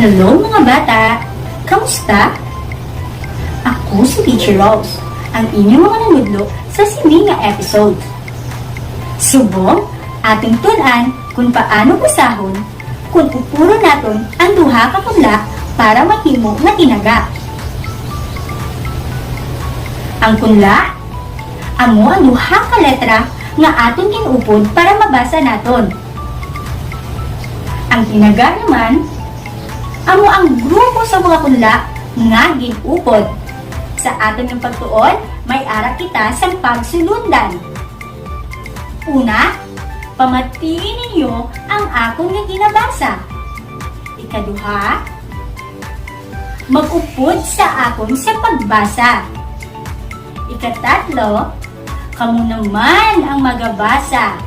Hello mga bata! Kamusta? Ako si Teacher Rose, ang inyong mga nanudlo sa sininga episode. Subong, ating tunan kung paano usahon kung upuro naton ang duha ka punla para mahimo nga tinaga. Ang punla, amo ang duha ka letra nga aton kinupod para mabasa naton. Ang tinaga naman, amo ang grupo sa mga punla nga ginupod. Sa aton ng pagtuon, may ara kita sa pagsulundan. Una, pamatiin ninyo ang akong nga ginabasa. Ikaduha, mag-upod sa akon sa pagbasa. Ikatatlo, kamo naman ang magabasa.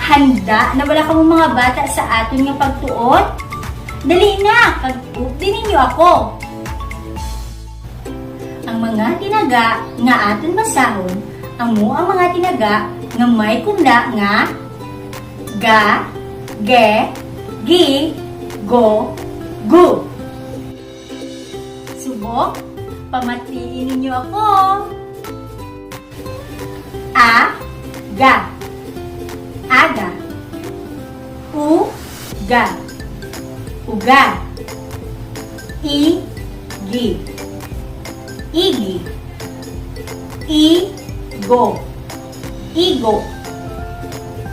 Handa na wala kamo mga bata sa aton nga pagtuon? Dali na, kag-updi ninyo ako. Ang mga tinaga nga aton basahon, amo ang mga tinaga nga may kunda nga ga, ge, gi, go, gu. Subok, pamatiin ninyo ako. A, ga, aga, u, ga, uga, i, gi, igi, igo, igo,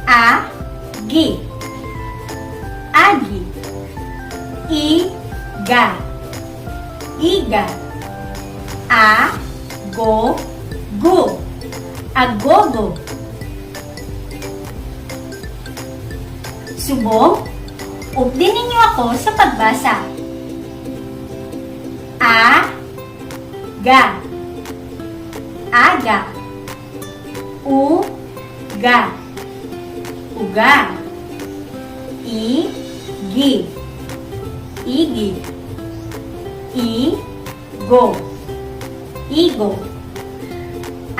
agi, agi, iga, iga, ago, gu, agogo. Subong, updin ninyo ako sa pagbasa. Ga, aga, uga, uga, igi, igi, igo, igo,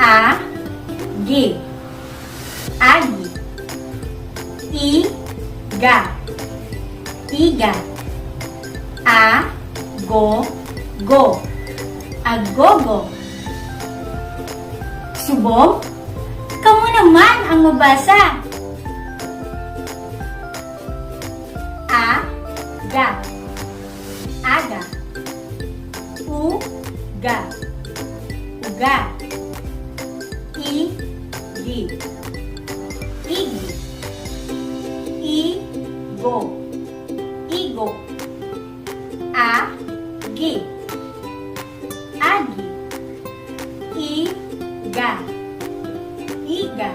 agi, agi, iga, iga, ago, go, agogo. Subong, kamo naman ang mabasa. Aga, aga, uga, uga, igi, igi, igo, igo, agi, agi, iga, iga,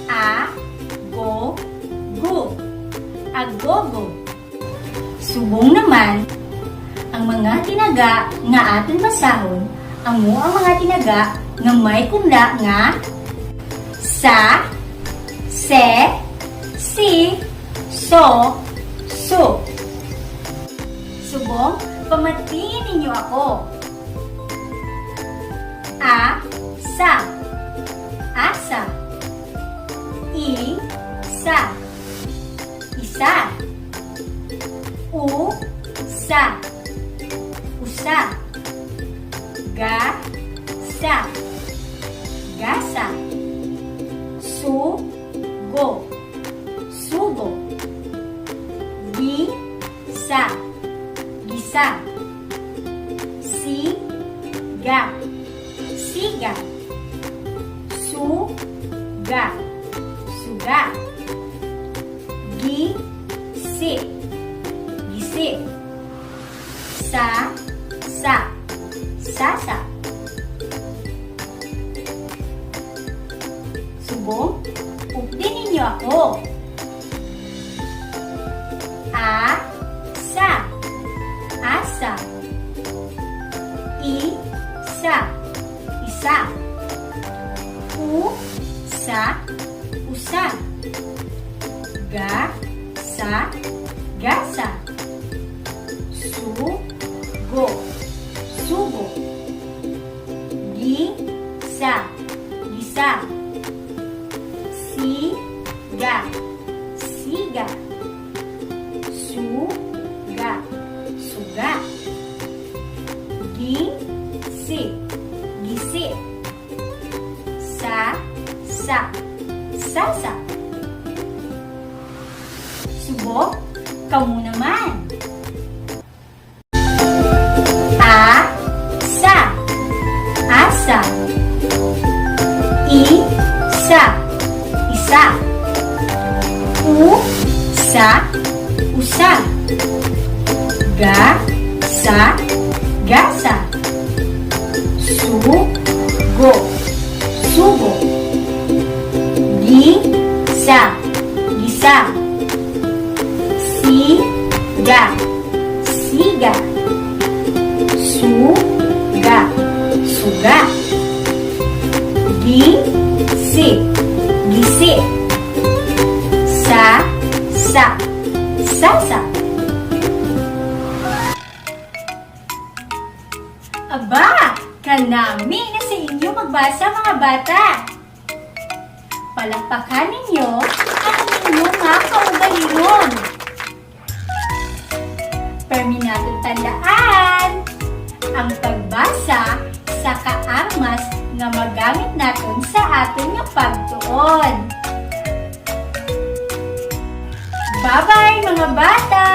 ago, gu, agogo. Subong naman, ang mga tinaga nga aton basahon, amo ang mga tinaga nga may kunda nga sa, se, si, so, su. Subong, pamatiin ninyo ako. Sa, asa, isa, isa, usa, usa, gasa, gasa, sugo, sugo, gisa, gisa, siga, siga, suga, suga, gisi, gisi, sa, sasa. Subong, updin ninyo ako. Asa, asa, isa, isa, usa, usa, gasa, gasa, sugo, sugo, gisa, gisa, siga, siga, suga, sasa. Subok, kamo naman. A-sa, asa. I-sa, isa. U-sa, usa. Ga-sa, gasa. Sugo, sugo. Gisa, gisa. Siga, siga. Suga, suga. Gisi, gisi. Sa, sasa. Aba, kanami na sa inyo magbasa mga bata. Palakpakan ninyo ang inyong mga kaugalingon. Perminadong tandaan, ang pagbasa sa kaangmas nga magamit natin sa aton nga pagtuon. Bye-bye mga bata!